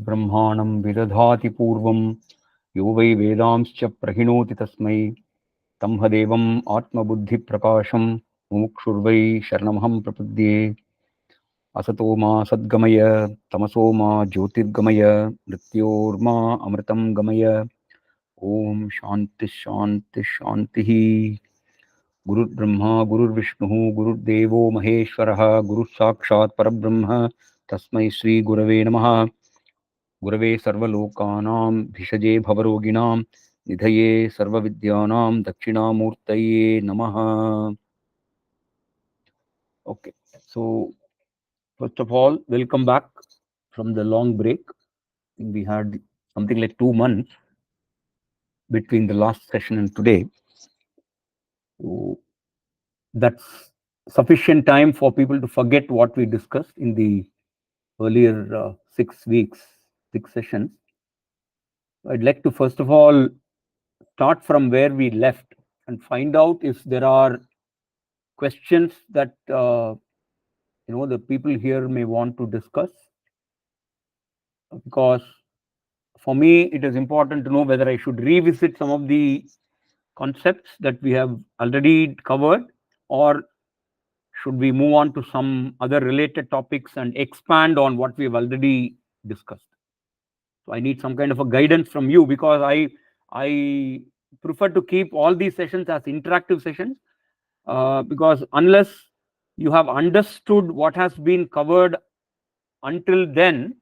Brahmanam Vidadhati Purvam Yo Vai Vedamscha Prahinoti Tasmai Tamhadevam Atma Buddhi Prakasham Mumukshurvai Sharanamham Prapadye Asatoma Sadgamaya Tamasoma Jyotirgamaya Mrityorma Amritam Gamaya Om Shanti Shanti Shanti Guru Brahma Guru Vishnu Guru Devo Maheshwaraha Guru Sakshat Parabrahma Tasmai Sri Gurave Namaha Gurave Sarvalokanam Bhishajye Bhavaroginam Nidhaye Sarvavidyanam Dakshinamurtaye Namaha. Okay, so first of all, welcome back from the long break. I think we had something like 2 months between the last session and today. So that's sufficient time for people to forget what we discussed in the earlier 6 weeks, 6 sessions. I'd like to first of all start from where we left and find out if there are questions that the people here may want to discuss, because for me it is important to know whether I should revisit some of the concepts that we have already covered, or should we move on to some other related topics and expand on what we have already discussed. So I need some kind of a guidance from you, because I prefer to keep all these sessions as interactive sessions, because unless you have understood what has been covered until then,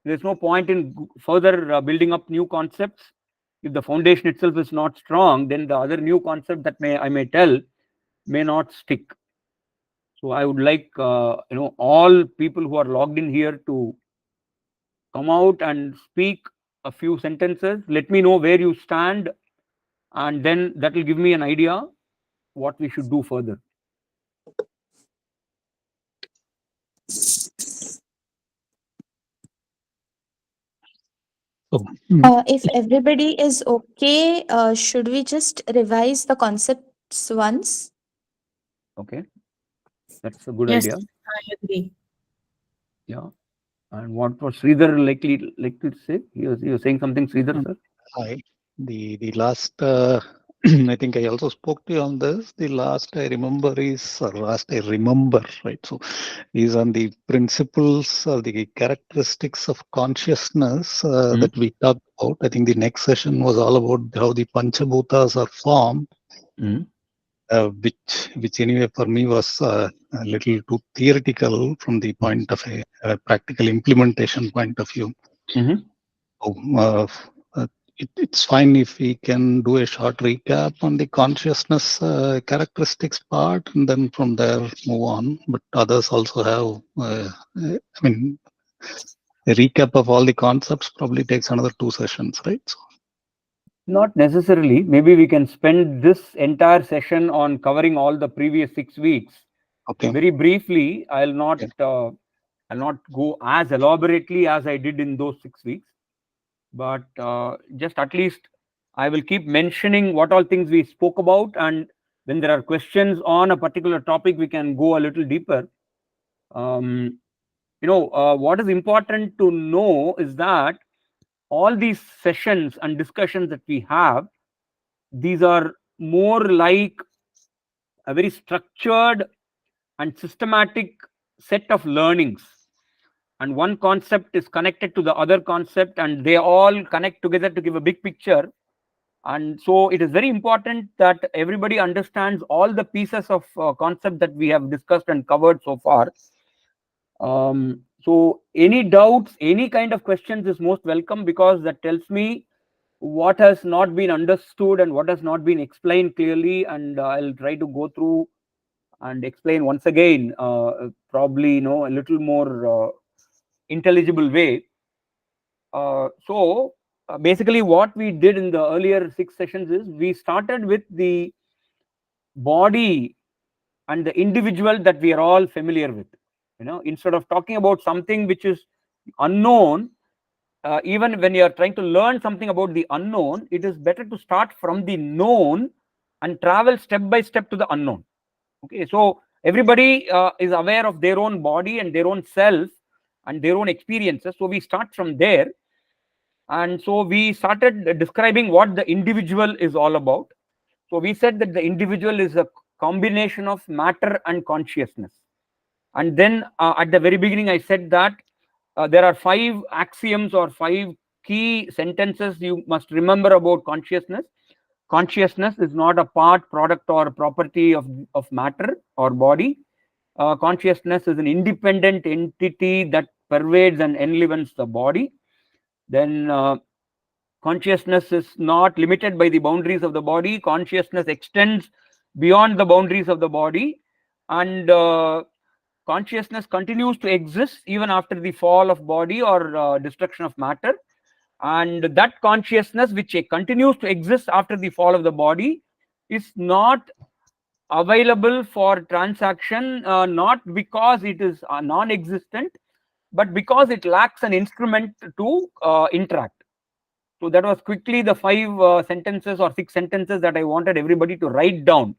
there's no point in further building up new concepts. If the foundation itself is not strong, then the other new concept that I may tell may not stick. So I would like all people who are logged in here to come out and speak a few sentences. Let me know where you stand, and then that will give me an idea what we should do further. If everybody is okay, should we just revise the concepts once? Okay, that's a good Yes, idea. I agree. Yeah. And what was Sridhar like to say? He was saying something, Sridhar, sir? Hi. The last, I think I also spoke to you on this. The last I remember, right? So is on the principles or the characteristics of consciousness that we talked about. I think the next session was all about how the Panchabhutas are formed, which anyway for me was a little too theoretical from the point of a practical implementation point of view. It's fine if we can do a short recap on the consciousness characteristics part, and then from there move on. But others also have, a recap of all the concepts probably takes another 2 sessions, right? So, not necessarily. Maybe we can spend this entire session on covering all the previous 6 weeks. Okay. Very briefly, I'll not go as elaborately as I did in those 6 weeks, but just at least I will keep mentioning what all things we spoke about, and when there are questions on a particular topic, we can go a little deeper. What is important to know is that all these sessions and discussions that we have, these are more like a very structured and systematic set of learnings, and one concept is connected to the other concept, and they all connect together to give a big picture. And so it is very important that everybody understands all the pieces of concept that we have discussed and covered so far. So any doubts, any kind of questions is most welcome, because that tells me what has not been understood and what has not been explained clearly, and I'll try to go through and explain once again, probably a little more intelligible way. So basically what we did in the earlier 6 sessions is we started with the body and the individual that we are all familiar with. Instead of talking about something which is unknown, even when you are trying to learn something about the unknown, it is better to start from the known and travel step by step to the unknown. Okay, so everybody is aware of their own body and their own self, and their own experiences. So we start from there. And so we started describing what the individual is all about. So we said that the individual is a combination of matter and consciousness. And then at the very beginning, I said that there are 5 axioms or 5 key sentences you must remember about consciousness. Consciousness is not a part, product, or property of matter or body. Consciousness is an independent entity that pervades and enlivens the body. Then consciousness is not limited by the boundaries of the body. Consciousness extends beyond the boundaries of the body, and consciousness continues to exist even after the fall of body or destruction of matter. And that consciousness which continues to exist after the fall of the body is not available for transaction, not because it is non-existent, but because it lacks an instrument to interact. So that was quickly the 5 sentences or 6 sentences that I wanted everybody to write down.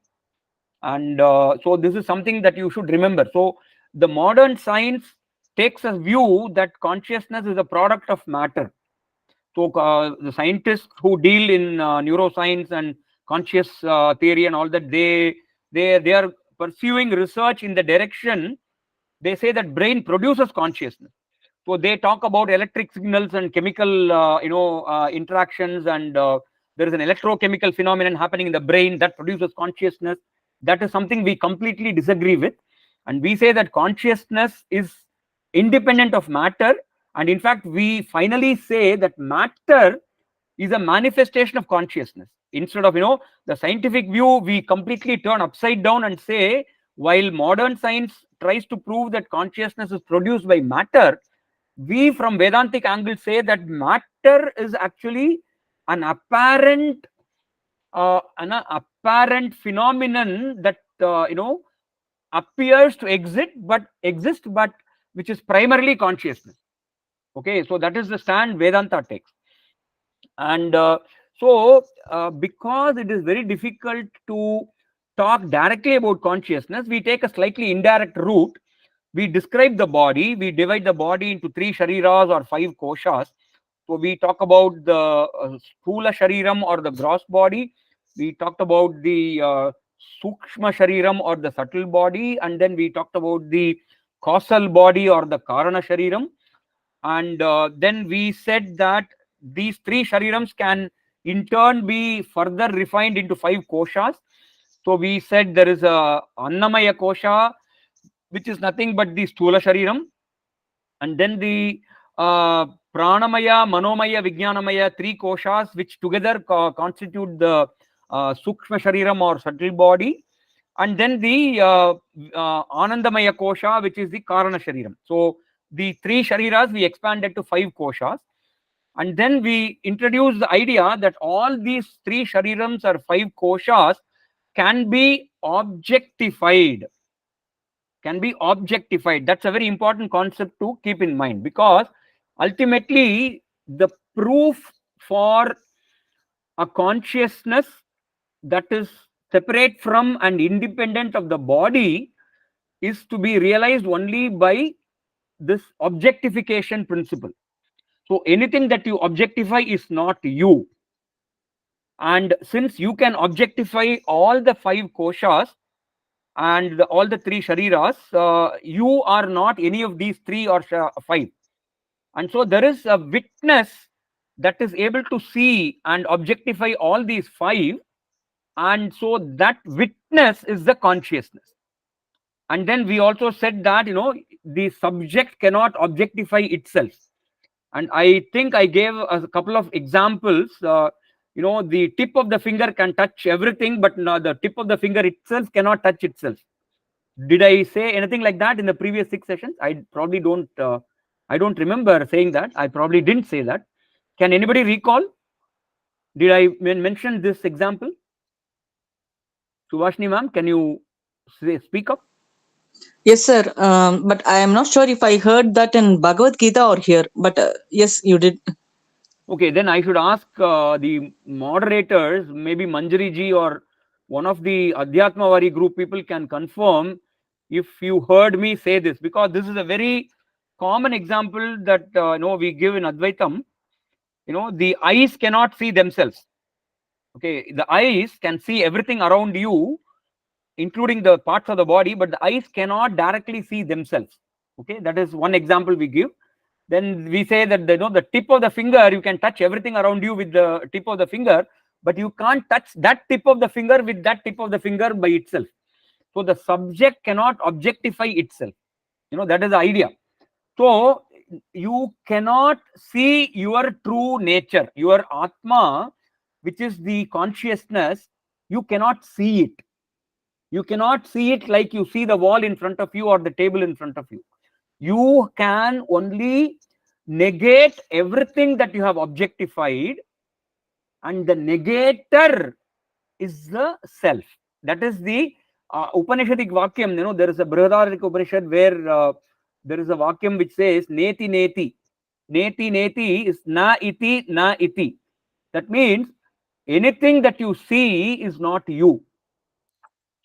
And so this is something that you should remember. So the modern science takes a view that consciousness is a product of matter. So the scientists who deal in neuroscience and conscious theory and all that, they are pursuing research in the direction. They say that brain produces consciousness. So they talk about electric signals and chemical interactions, and there is an electrochemical phenomenon happening in the brain that produces consciousness. That is something we completely disagree with, and we say that consciousness is independent of matter. And in fact, we finally say that matter is a manifestation of consciousness. Instead of the scientific view, we completely turn upside down and say, while modern science tries to prove that consciousness is produced by matter, we from Vedantic angle say that matter is actually an apparent phenomenon that appears to exist, but which is primarily consciousness. Okay, so that is the stand Vedanta takes. And because it is very difficult to talk directly about consciousness, we take a slightly indirect route. We describe the body, we divide the body into 3 shariras or 5 koshas. So we talk about the sthula shariram or the gross body. We talked about the sukshma shariram or the subtle body, and then we talked about the causal body or the karana shariram. And then we said that these 3 sharirams can in turn be further refined into 5 koshas. So we said there is a annamaya kosha, which is nothing but the sthula shariram, and then the pranamaya, manomaya, vijnanamaya, 3 koshas, which together constitute the sukshma shariram or subtle body, and then the anandamaya kosha, which is the karana shariram. So the 3 shariras we expanded to 5 koshas, and then we introduced the idea that all these 3 sharirams or 5 koshas can be objectified. That's a very important concept to keep in mind, because ultimately the proof for a consciousness that is separate from and independent of the body is to be realized only by this objectification principle. So anything that you objectify is not you. And since you can objectify all the 5 koshas and all the 3 shariras, you are not any of these 3 or 5. And so there is a witness that is able to see and objectify all these 5. And so that witness is the consciousness. And then we also said that the subject cannot objectify itself. And I think I gave a couple of examples. The tip of the finger can touch everything, but no, the tip of the finger itself cannot touch itself. Did I say anything like that in the previous 6 sessions? I probably don't. I don't remember saying that. I probably didn't say that. Can anybody recall? Did I mention this example? Subhashini ma'am, can you speak up? Yes, sir. But I am not sure if I heard that in Bhagavad Gita or here. But yes, you did. Okay, then I should ask the moderators, maybe Manjari ji or one of the Adhyatmavari group people can confirm if you heard me say this, because this is a very common example that we give in Advaitam. The eyes cannot see themselves. Okay, the eyes can see everything around you, including the parts of the body, but the eyes cannot directly see themselves. Okay, that is one example we give. Then we say that the tip of the finger, you can touch everything around you with the tip of the finger, but you can't touch that tip of the finger with that tip of the finger by itself. So the subject cannot objectify itself. That is the idea. So you cannot see your true nature, your Atma, which is the consciousness. You cannot see it. You cannot see it like you see the wall in front of you or the table in front of you. You can only negate everything that you have objectified, and the negator is the self. That is the Upanishadic Vakyam. There is a Brihadaranyaka Upanishad where there is a Vakyam which says Neti Neti. Neti Neti is na iti na iti. That means anything that you see is not you.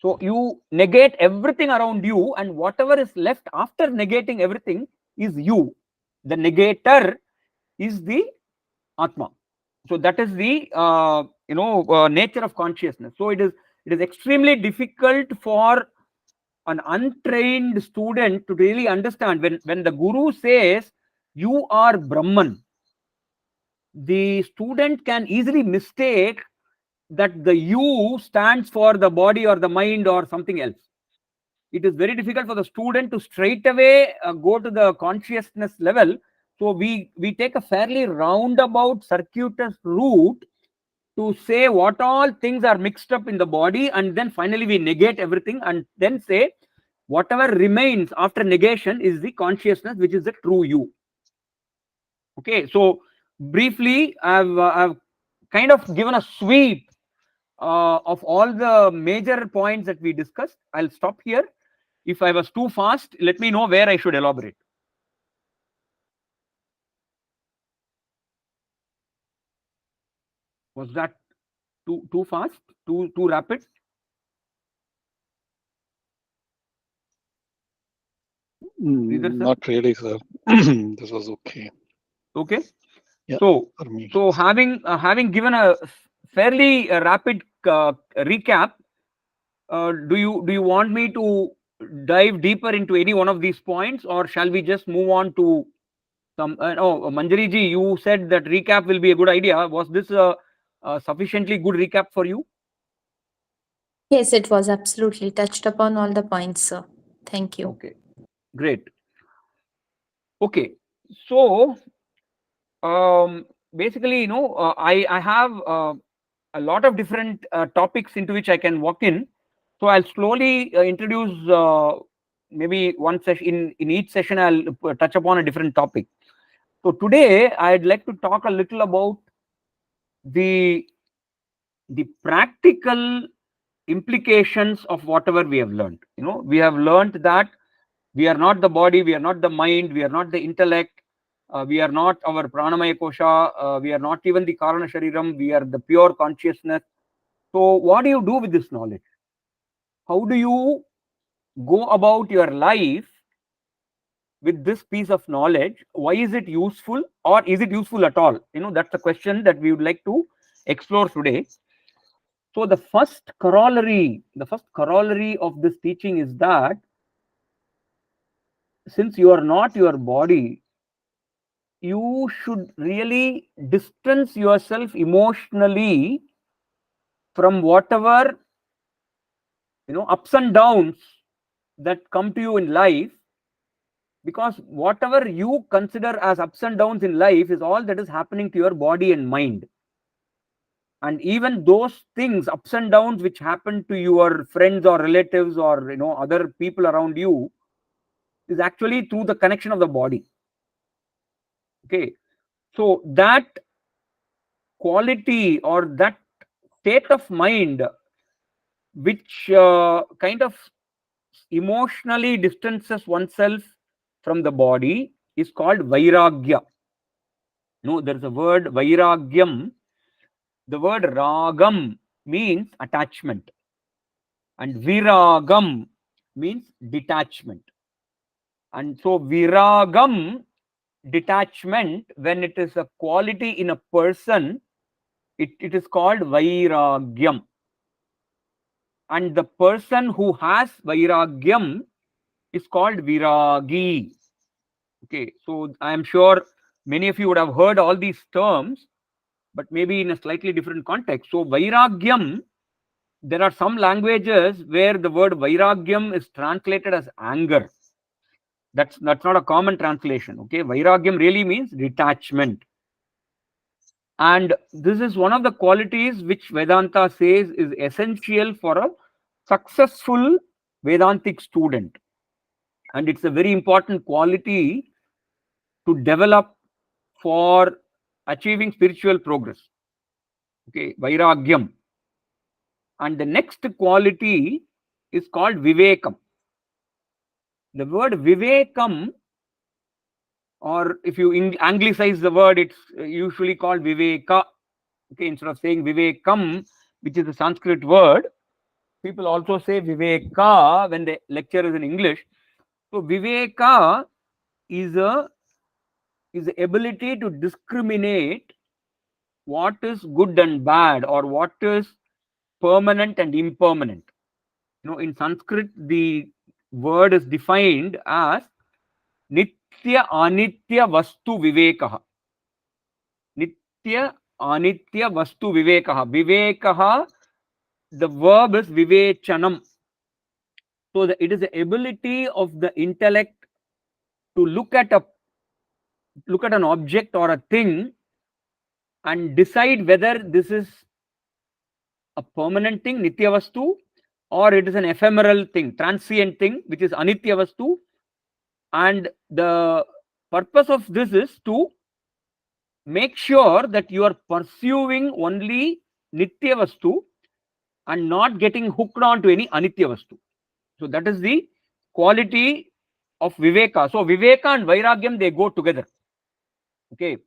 So you negate everything around you, and whatever is left after negating everything is you. The negator is the Atma. So that is the nature of consciousness. So it is extremely difficult for an untrained student to really understand when the guru says you are Brahman. The student can easily mistake that the you stands for the body or the mind or something else. It is very difficult for the student to straight away go to the consciousness level. So we take a fairly roundabout, circuitous route to say what all things are mixed up in the body, and then finally we negate everything and then say whatever remains after negation is the consciousness, which is the true you. Okay, so briefly I've kind of given a sweep of all the major points that we discussed. I'll stop here. If I was too fast, let me know where I should elaborate. Was that too fast, too rapid? Either, sir? Not really, sir. This was okay. Okay. Yeah, So for me. having given a fairly rapid recap, do you want me to dive deeper into any one of these points, or shall we just move on to some? Manjari ji, you said that recap will be a good idea. Was this a sufficiently good recap for you? Yes, it was absolutely touched upon all the points, sir. Thank you. Okay, great. Okay, so basically, I have a lot of different topics into which I can walk in. So I'll slowly introduce maybe one session. In each session, I'll touch upon a different topic. So today, I'd like to talk a little about the practical implications of whatever we have learned. We have learned that we are not the body, we are not the mind, we are not the intellect, we are not our pranamaya kosha, we are not even the karana shariram, we are the pure consciousness. So what do you do with this knowledge? How do you go about your life with this piece of knowledge? Why is it useful, or is it useful at all? That's the question that we would like to explore today. So the first corollary of this teaching is that since you are not your body, you should really distance yourself emotionally from whatever ups and downs that come to you in life, because whatever you consider as ups and downs in life is all that is happening to your body and mind. And even those things, ups and downs, which happen to your friends or relatives or other people around you, is actually through the connection of the body. Okay, so that quality or that state of mind which kind of emotionally distances oneself from the body is called vairagya. There is a word vairagyam. The word ragam means attachment, and viragam means detachment. And so viragam, detachment, when it is a quality in a person, it is called vairagyam. And the person who has vairagyam is called viragi. Okay, so I am sure many of you would have heard all these terms, but maybe in a slightly different context. So vairagyam, there are some languages where the word vairagyam is translated as anger. That's not a common translation. Okay, vairagyam really means detachment. And this is one of the qualities which Vedanta says is essential for a successful Vedantic student. And it's a very important quality to develop for achieving spiritual progress. Okay, vairagyam. And the next quality is called vivekam. The word vivekam, or if you anglicize the word, it's usually called viveka. Okay, instead of saying vivekam, which is a Sanskrit word, people also say viveka when the lecture is in English. So viveka is the ability to discriminate what is good and bad, or what is permanent and impermanent. In Sanskrit, the word is defined as nitya anitya vastu vivekah. Nitya anitya vastu vivekah. Vivekah, the verb is vivechanam. So it is the ability of the intellect to look at an object or a thing and decide whether this is a permanent thing, nitya vastu, or it is an ephemeral thing, transient thing, which is anitya vastu. And the purpose of this is to make sure that you are pursuing only nitya vastu and not getting hooked on to any anitya vastu. So that is the quality of viveka. So viveka and vairagyam, they go together. Okay,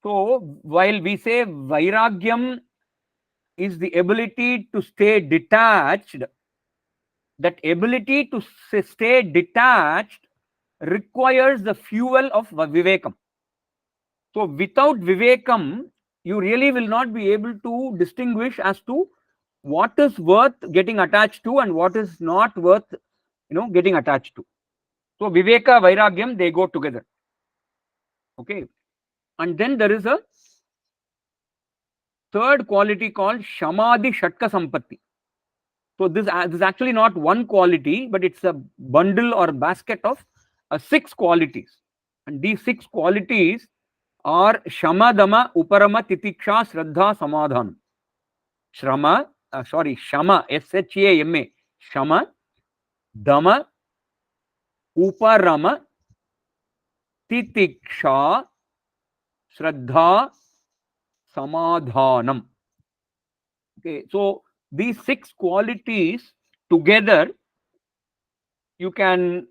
so while we say vairagyam is the ability to stay detached, that ability to stay detached requires the fuel of vivekam. So without vivekam, you really will not be able to distinguish as to what is worth getting attached to and what is not worth getting attached to. So viveka, vairagyam, they go together. Okay, and then there is a third quality called shamadhi shatka sampatti. So this is actually not one quality, but it's a bundle or basket of 6 qualities. And these 6 qualities are shama, dama, uparama, titiksha, shraddha, samadhanam. Shama, S-H-A-M-A, shama, dama, uparama, titiksha, shraddha, samadhanam. Okay, so these 6 qualities together, you can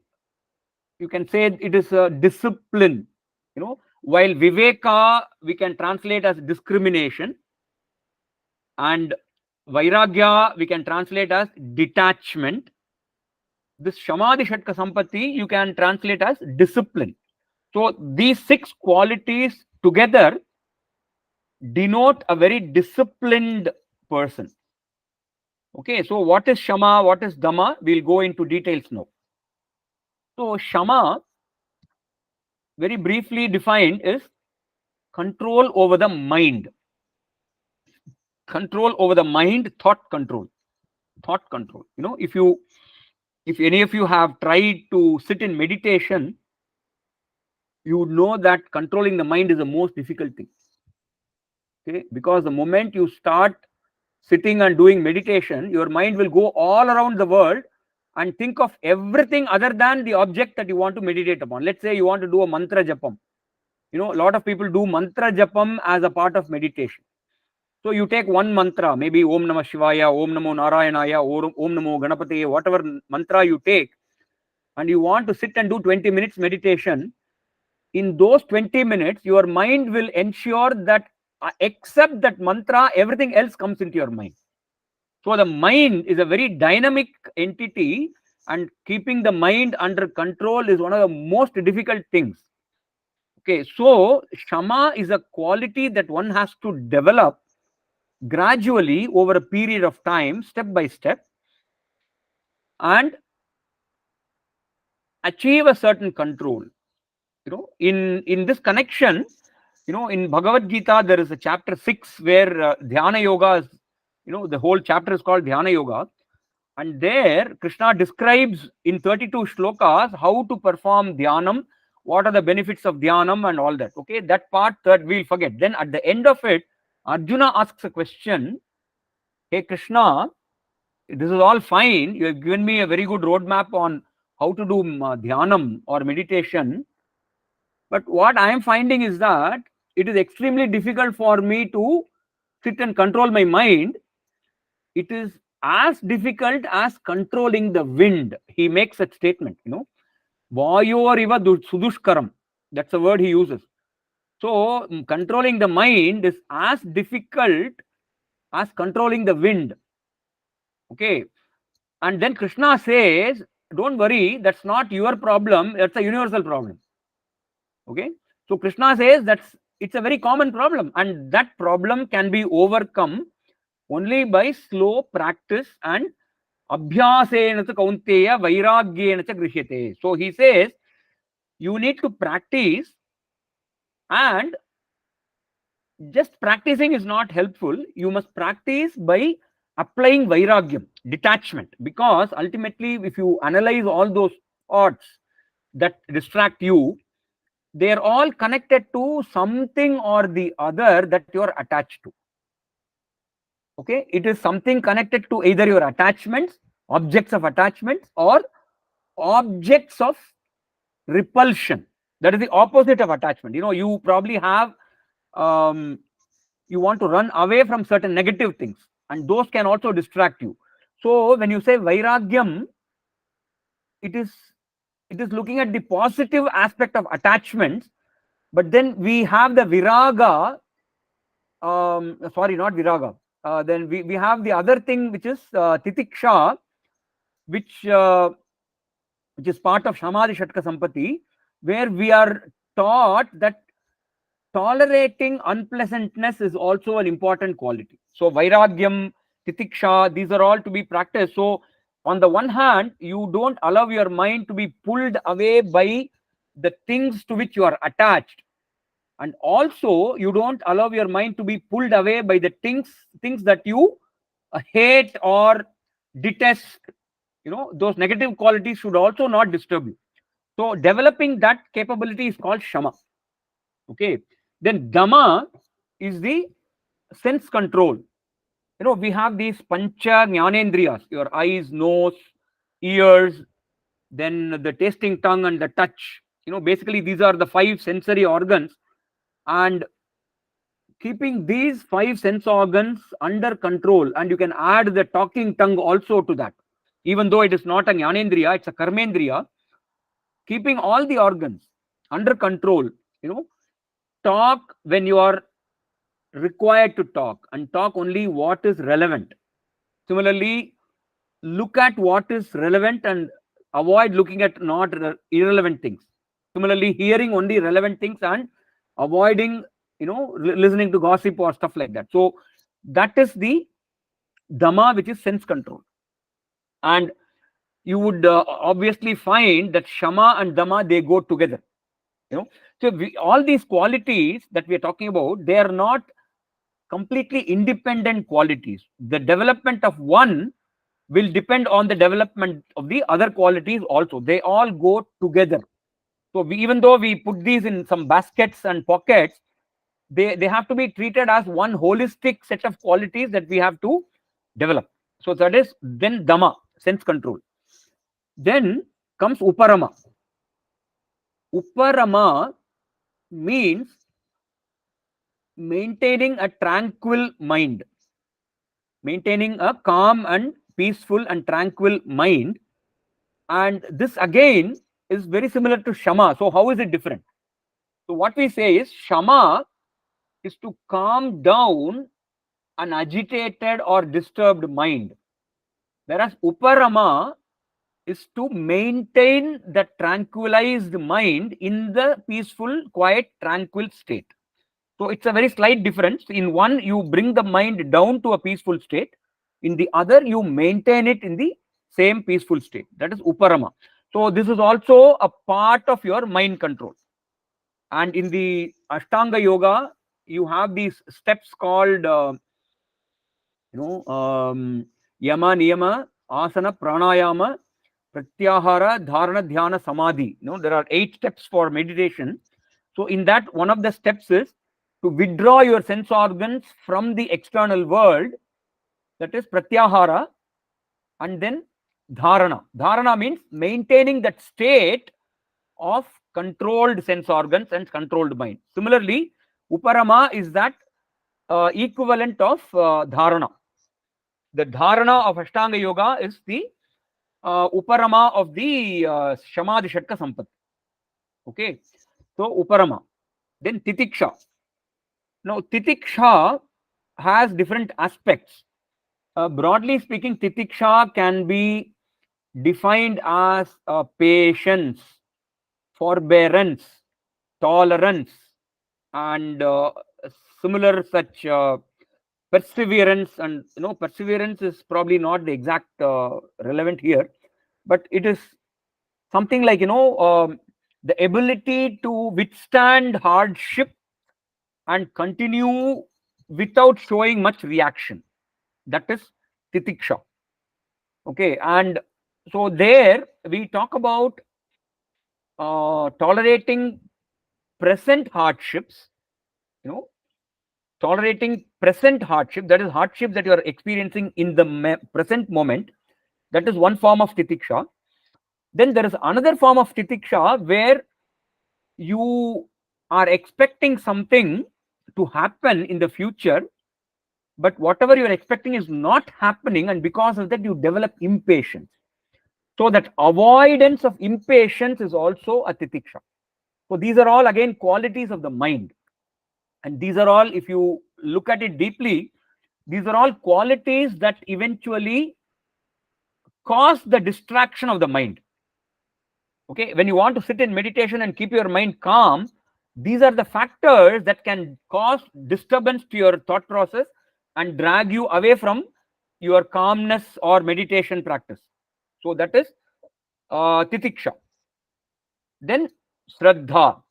say it is a discipline. While viveka we can translate as discrimination, and vairagya we can translate as detachment. This shamadhi shatka sampatti you can translate as discipline. So these 6 qualities together denote a very disciplined person. Okay, so what is shama, what is dama? We'll go into details now. So shama, very briefly defined, is control over the mind. Control over the mind, thought control. Thought control. If any of you have tried to sit in meditation, you would know that controlling the mind is the most difficult thing. Okay, because the moment you start sitting and doing meditation, your mind will go all around the world and think of everything other than the object that you want to meditate upon. Let's say you want to do a mantra japam. A lot of people do mantra japam as a part of meditation. So you take one mantra, maybe Om Namah Shivaya, Om Namo Narayanaya, or Om Namo Ganapati, whatever mantra you take, and you want to sit and do 20 minutes meditation. In those 20 minutes, your mind will ensure that except that mantra, everything else comes into your mind. So the mind is a very dynamic entity, and keeping the mind under control is one of the most difficult things. Okay, so Shama is a quality that one has to develop gradually over a period of time, step by step, and achieve a certain control. In this connection, in Bhagavad Gita there is a chapter 6 where Dhyana Yoga is, the whole chapter is called Dhyana Yoga, and there Krishna describes in 32 shlokas how to perform dhyanam, what are the benefits of dhyanam and all that. Okay, that part that we'll forget. Then at the end of it, Arjuna asks a question: hey Krishna, this is all fine, you have given me a very good roadmap on how to do dhyanam or meditation, but what I am finding is that it is extremely difficult for me to sit and control my mind. It is as difficult as controlling the wind. He makes that statement, Vayor iva sudushkaram. That's a word he uses. So, controlling the mind is as difficult as controlling the wind. Okay. And then Krishna says, don't worry, that's not your problem, that's a universal problem. Okay. So Krishna says it's a very common problem, and that problem can be overcome only by slow practice and abhyasena cha kaunteya vairagyena cha grishyate. So he says you need to practice, and just practicing is not helpful. You must practice by applying vairagyam, detachment, because ultimately if you analyze all those thoughts that distract you, they are all connected to something or the other that you are attached to. Okay, it is something connected to either your attachments, objects of attachments, or objects of repulsion. That is the opposite of attachment. You probably have you want to run away from certain negative things, and those can also distract you. So when you say vairagyam, it is looking at the positive aspect of attachments, but then we have the viraga, sorry, not viraga, then we have the other thing, which is titiksha, which is part of Samadhi Shatka Sampati, where we are taught that tolerating unpleasantness is also an important quality. So vairagyam, titiksha, these are all to be practiced. So on the one hand, you don't allow your mind to be pulled away by the things to which you are attached, and also you don't allow your mind to be pulled away by the things that you hate or detest. Those negative qualities should also not disturb you. So developing that capability is called shama. Okay, then dama is the sense control. We have these pancha jnanendriyas, your eyes, nose, ears, then the tasting tongue and the touch. Basically these are the 5 sensory organs, and keeping these 5 sense organs under control, and you can add the talking tongue also to that, even though it is not a jnanendriya, it's a karmendriya. Keeping all the organs under control, talk when you are required to talk, and talk only what is relevant. Similarly, look at what is relevant and avoid looking at not irrelevant things. Similarly, hearing only relevant things and avoiding listening to gossip or stuff like that. So that is the dhamma, which is sense control. And you would obviously find that shama and dhamma, they go together. So all these qualities that we are talking about, they are not completely independent qualities. The development of one will depend on the development of the other qualities also. They all go together. So even though we put these in some baskets and pockets, they have to be treated as one holistic set of qualities that we have to develop. So that is then dhamma, sense control. Then comes uparama. Uparama means maintaining a tranquil mind, maintaining a calm and peaceful and tranquil mind. And this again is very similar to shama. So how is it different? So what we say is shama is to calm down an agitated or disturbed mind, whereas uparama is to maintain the tranquilized mind in the peaceful, quiet, tranquil state. So it's a very slight difference. In one, you bring the mind down to a peaceful state. In the other, you maintain it in the same peaceful state. That is Uparama. So this is also a part of your mind control. And in the Ashtanga Yoga, you have these steps called, Yama, Niyama, Asana, Pranayama, Pratyahara, Dharana, Dhyana, Samadhi. There are 8 steps for meditation. So in that, one of the steps is to withdraw your sense organs from the external world. That is Pratyahara. And then Dharana. Dharana means maintaining that state of controlled sense organs and controlled mind. Similarly, Uparama is that equivalent of Dharana. The Dharana of Ashtanga Yoga is the Uparama of the Shamadhi Shatka Sampatti. Okay, so Uparama. Then Titiksha. Now, Titiksha has different aspects. Broadly speaking, Titiksha can be defined as patience, forbearance, tolerance, and similar such perseverance. And perseverance is probably not the exact relevant here, but it is something like the ability to withstand hardship and continue without showing much reaction. That is Titiksha. Okay, and so there we talk about tolerating present hardships, tolerating present hardship, that is hardship that you are experiencing in the present moment. That is one form of Titiksha. Then there is another form of Titiksha where you are expecting something to happen in the future, but whatever you are expecting is not happening, and because of that you develop impatience. So that avoidance of impatience is also a Titiksha. So these are all again qualities of the mind, and these are all, if you look at it deeply, these are all qualities that eventually cause the distraction of the mind. Okay, when you want to sit in meditation and keep your mind calm, these are the factors that can cause disturbance to your thought process and drag you away from your calmness or meditation practice. So that is Titiksha. Then Shraddha.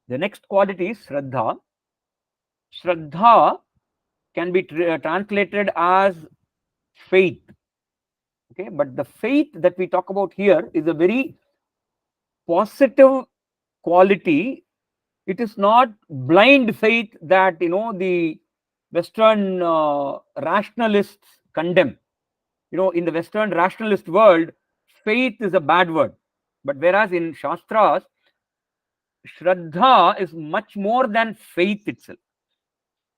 The next quality is Shraddha. Shraddha can be translated as faith. Okay, but the faith that we talk about here is a very positive quality. It is not blind faith that the Western rationalists condemn. In the Western rationalist world, faith is a bad word, but whereas in Shastras, Shraddha is much more than faith itself.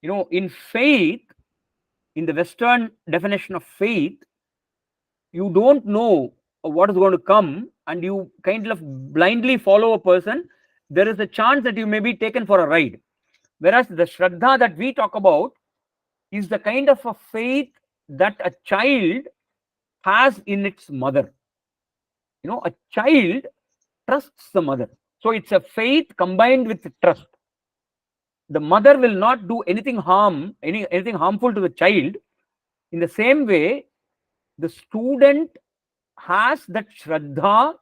In faith, in the Western definition of faith, you don't know what is going to come, and you kind of blindly follow a person. There is a chance that you may be taken for a ride. Whereas the Shraddha that we talk about is the kind of a faith that a child has in its mother. A child trusts the mother. So it's a faith combined with trust. The mother will not do anything harmful to the child. In the same way, the student has that Shraddha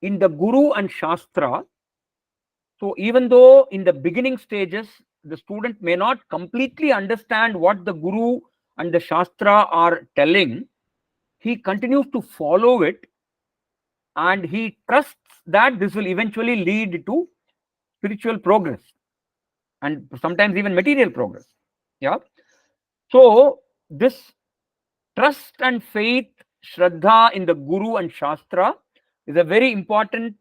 in the Guru and Shastra. So even though in the beginning stages, the student may not completely understand what the Guru and the Shastra are telling, he continues to follow it, and he trusts that this will eventually lead to spiritual progress and sometimes even material progress. Yeah. So this trust and faith, Shraddha in the Guru and Shastra, is a very important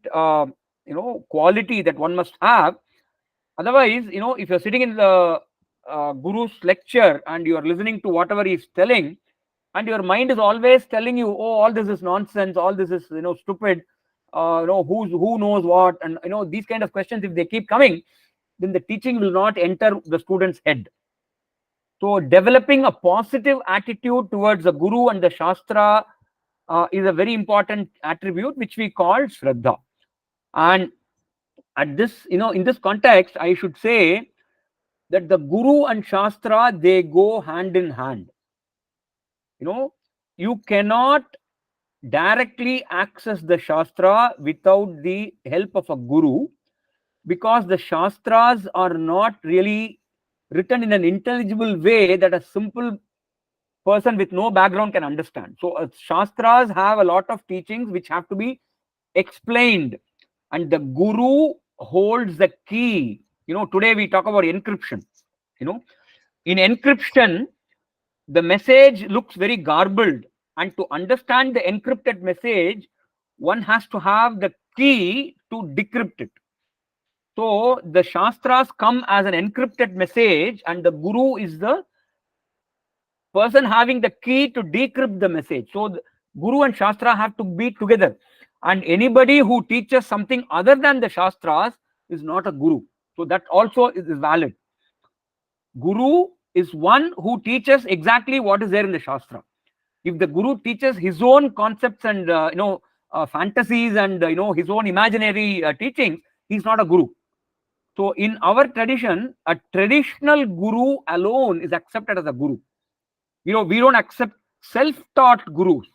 quality that one must have. Otherwise, if you're sitting in the Guru's lecture and you are listening to whatever he's telling, and your mind is always telling you, oh, all this is nonsense, all this is stupid, who knows what, and these kind of questions, if they keep coming, then the teaching will not enter the student's head. So developing a positive attitude towards the Guru and the Shastra is a very important attribute which we call Shraddha. And at this, in this context, I should say that the Guru and Shastra, they go hand in hand. You cannot directly access the Shastra without the help of a Guru, because the Shastras are not really written in an intelligible way that a simple person with no background can understand. So Shastras have a lot of teachings which have to be explained, and the Guru holds the key. Today we talk about encryption. In encryption, the message looks very garbled, and to understand the encrypted message, one has to have the key to decrypt it. So the Shastras come as an encrypted message, and the Guru is the person having the key to decrypt the message. So the Guru and Shastra have to be together, and anybody who teaches something other than the Shastras is not a Guru. So that also is valid. Guru is one who teaches exactly what is there in the Shastra. If the Guru teaches his own concepts and fantasies and his own imaginary teachings, he's not a Guru. So in our tradition, a traditional Guru alone is accepted as a Guru. We don't accept self-taught gurus.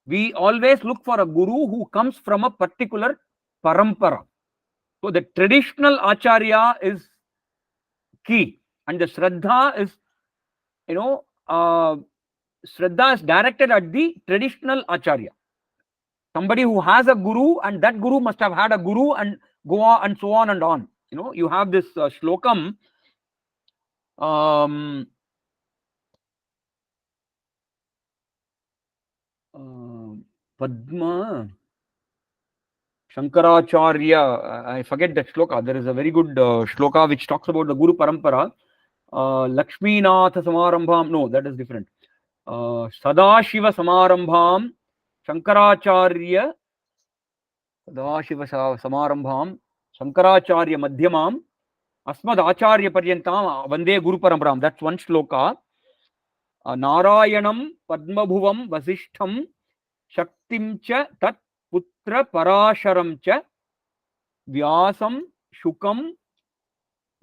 We always look for a Guru who comes from a particular parampara. So the traditional Acharya is key, and the Shraddha is, Shraddha is directed at the traditional Acharya. Somebody who has a Guru, and that Guru must have had a Guru, and go on and so on and on. You have this shlokam. Padma Shankaracharya, I forget that shloka. There is a very good shloka which talks about the Guru Parampara. Lakshmi Nath Samarambham. No, that is different. Sadashiva Samarambham Shankaracharya. Sadashiva Samarambham Shankaracharya Madhyamam Asmad Acharya Paryantam Vande Guru Paramparam. That's one shloka. Narayanam Padmabhuvam Vasishtham Shaktim cha tat putra parasharam cha vyasam shukam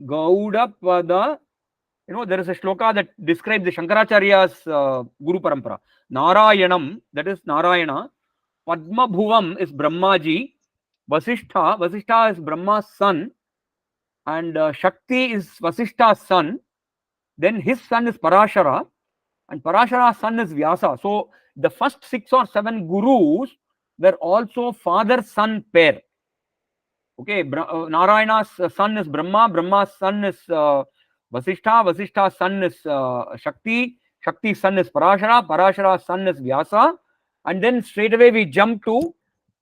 gaudapada. There is a shloka that describes the Shankaracharya's Guru Parampara. Narayanam, that is Narayana. Padmabhuvam is Brahmaji. Vasishtha is Brahma's son. And Shakti is Vasishta's son. Then his son is Parashara. And Parashara's son is Vyasa. So the first 6 or 7 gurus were also father-son pair. Okay, Narayana's son is Brahma, Brahma's son is Vasishtha, Vasishtha's son is Shakti, Shakti's son is Parashara, Parashara's son is Vyasa, and then straight away we jump to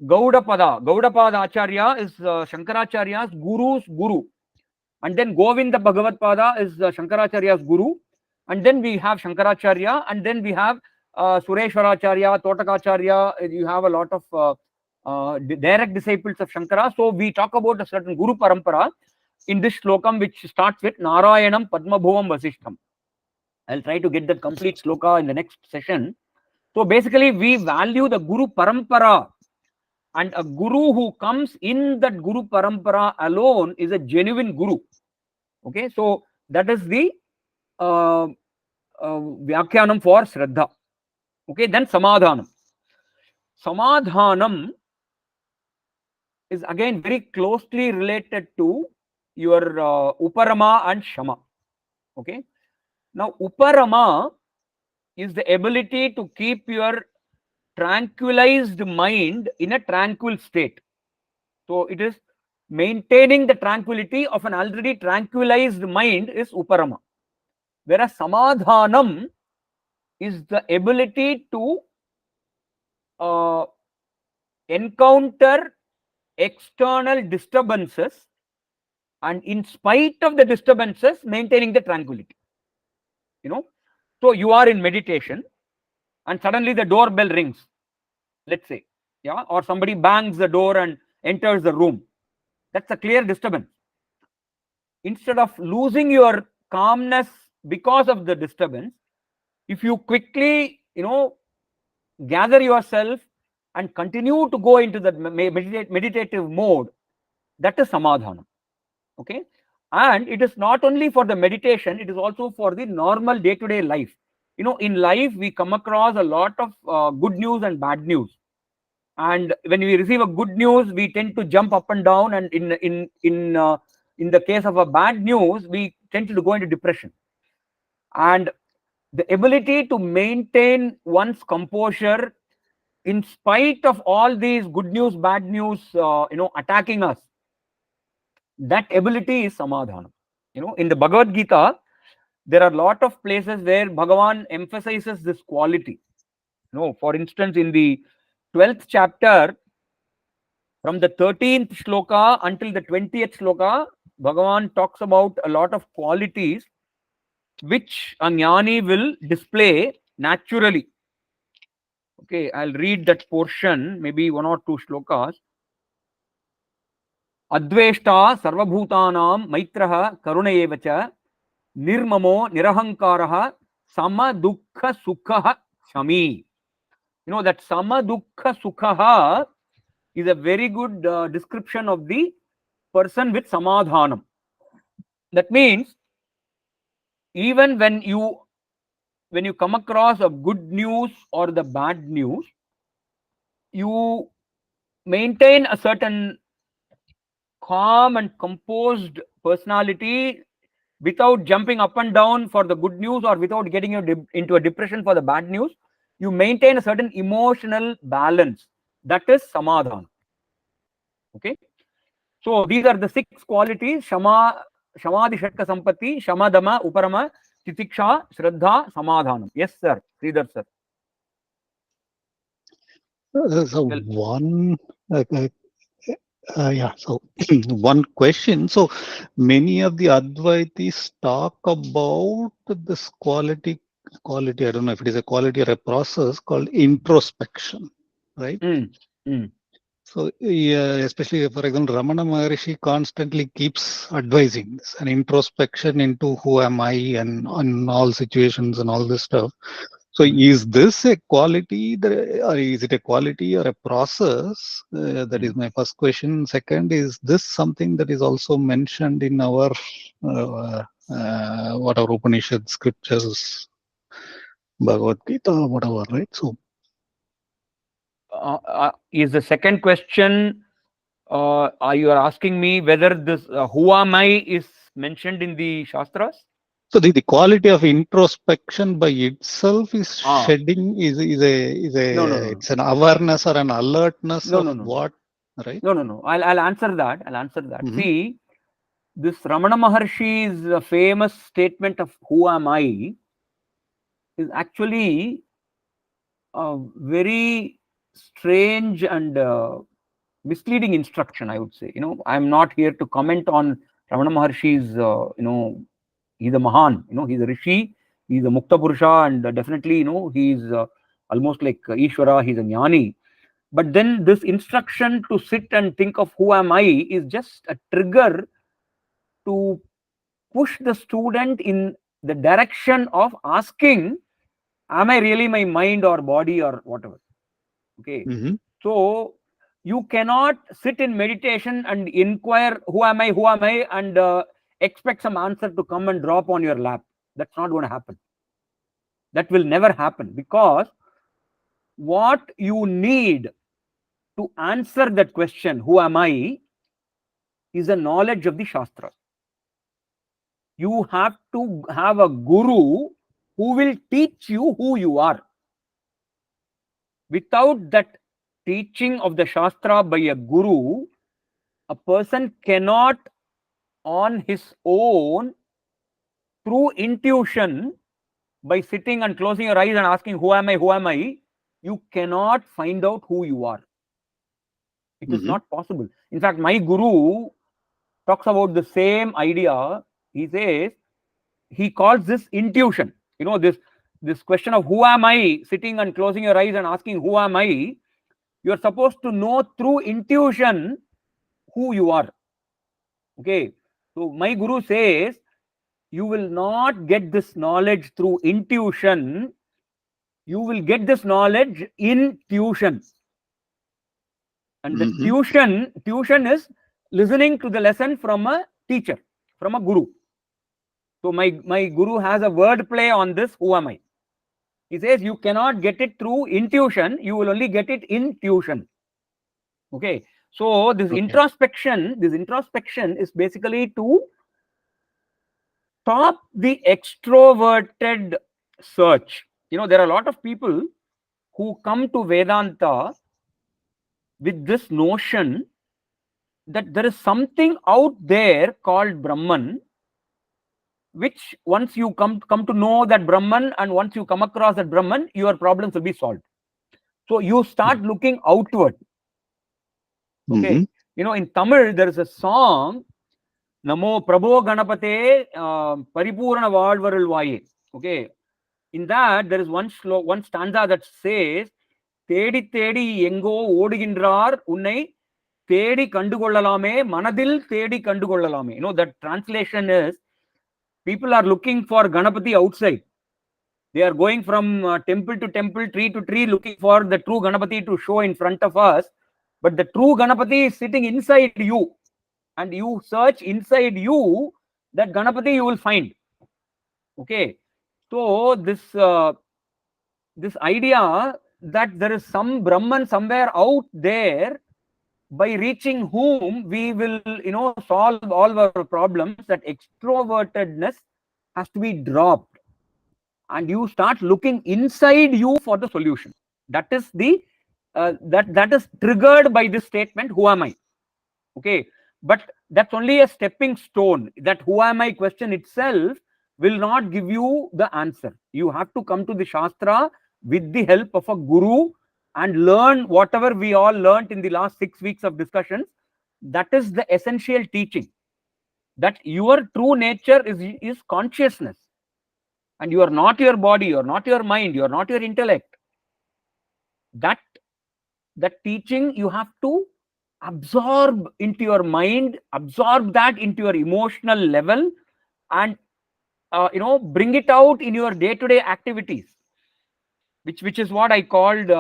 Gaudapada. Gaudapada Acharya is Shankaracharya's guru's guru, and then Govinda Bhagavad Pada is Shankaracharya's guru, and then we have Shankaracharya, and then we have Sureshwaracharya, Totakacharya. You have a lot of direct disciples of Shankara. So we talk about a certain Guru Parampara in this slokam, which starts with Narayanam Padmabhuvam Vasishtham. I'll try to get that complete sloka in the next session. So basically, we value the Guru Parampara, and a Guru who comes in that Guru Parampara alone is a genuine Guru. Okay, so that is the Vyakhyanam for Shraddha. Okay, then Samadhanam. Samadhanam is again very closely related to your Uparama and Shama. Okay, now Uparama is the ability to keep your tranquilized mind in a tranquil state. So it is maintaining the tranquility of an already tranquilized mind is Uparama. Whereas Samadhanam is the ability to encounter external disturbances, and in spite of the disturbances, maintaining the tranquility. So you are in meditation, and suddenly the doorbell rings, let's say, yeah, or somebody bangs the door and enters the room. That's a clear disturbance. Instead of losing your calmness because of the disturbance, if you quickly, gather yourself and continue to go into that meditative mode, that is samadhana. Okay, and it is not only for the meditation, it is also for the normal day-to-day life. In life we come across a lot of good news and bad news, and when we receive a good news we tend to jump up and down, and in the case of a bad news we tend to go into depression. And the ability to maintain one's composure in spite of all these good news, bad news, attacking us, that ability is samadhana. In the Bhagavad Gita, there are a lot of places where Bhagavan emphasizes this quality. For instance, in the 12th chapter, from the 13th shloka until the 20th shloka, Bhagavan talks about a lot of qualities which a jnani will display naturally. Okay, I'll read that portion, maybe one or two shlokas. Adveshta sarvabhutanam maitraha karuna eva cha nirmamo nirahankaraha sama dukkha sukha shami. That sama dukkha sukha is a very good description of the person with samadhanam. That means even when you come across a good news or the bad news, you maintain a certain calm and composed personality without jumping up and down for the good news or without getting you into a depression for the bad news. You maintain a certain emotional balance. That is samadhana. Okay, so these are the 6 qualities: shamadhi shatka sampatti, shamadama, uparama, titiksha, shraddha, samadhanam. Yes sir, Sridhar sir. So Well, one, yeah. So one question. So many of the Advaitis talk about this quality. I don't know if it is a quality or a process called introspection, right? So, yeah, especially for example, Ramana Maharishi constantly keeps advising this, an introspection into who am I and on all situations and all this stuff. So, is this a quality, or is it a quality or a process? That is my first question. Second, is this something that is also mentioned in our what our Upanishad scriptures, Bhagavad Gita, whatever, right? So, is the second question, are you asking me whether this who am I is mentioned in the Shastras? so the quality of introspection by itself is shedding is a No. it's an awareness or an alertness No. of what, right? No. I'll answer that. See, this Ramana Maharshi's famous statement of who am I is actually a very strange and misleading instruction, I would say. I'm not here to comment on Ramana Maharshi's, he's a Mahan, he's a Rishi, he's a Mukta Purusha, and definitely, he's almost like Ishvara, he's a Jnani. But then this instruction to sit and think of who am I is just a trigger to push the student in the direction of asking, am I really my mind or body or whatever? Okay. So you cannot sit in meditation and inquire who am I, and expect some answer to come and drop on your lap. That's not going to happen. That will never happen, because what you need to answer that question, who am I, is a knowledge of the Shastras. You have to have a guru who will teach you who you are. Without that teaching of the Shastra by a guru, a person cannot on his own, through intuition, by sitting and closing your eyes and asking who am I, you cannot find out who you are. It is not possible. In fact, my guru talks about the same idea. He says, he calls this intuition. This question of who am I, sitting and closing your eyes and asking who am I, you are supposed to know through intuition who you are. Okay, so my guru says you will not get this knowledge through intuition you will get this knowledge in tuition. And the tuition is listening to the lesson from a teacher, from a guru. So my guru has a word play on this. Who am I? He says you cannot get it through intuition. You will only get it in tuition. Okay. So this introspection is basically to stop the extroverted search. There are a lot of people who come to Vedanta with this notion that there is something out there called Brahman, which once you come to know that Brahman, and once you come across that Brahman, your problems will be solved. So you start looking outward. Okay. In Tamil, there is a song, Namo Prabho Ganapate Paripurana Valvarul Vaye. Okay. In that, there is one stanza that says, Tedi Tedi Yengo Odigindrar Unnai Tedi Kandukollalame, Manadil Tedi Kandukollalame. That translation is, people are looking for Ganapati outside. They are going from temple to temple, tree to tree, looking for the true Ganapati to show in front of us. But the true Ganapati is sitting inside you. And you search inside you, that Ganapati you will find. Okay. So this idea that there is some Brahman somewhere out there, by reaching whom we will solve all our problems, that extrovertedness has to be dropped, and you start looking inside you for the solution. That is the that is triggered by this statement, who am I? Okay. But that's only a stepping stone. That who am I question itself will not give you the answer. You have to come to the Shastra with the help of a guru and learn whatever we all learned in the last 6 weeks of discussions. That is the essential teaching, that your true nature is consciousness, and you are not your body, you are not your mind, you are not your intellect. That teaching you have to absorb into your mind, absorb that into your emotional level, and bring it out in your day-to-day activities, which is what I called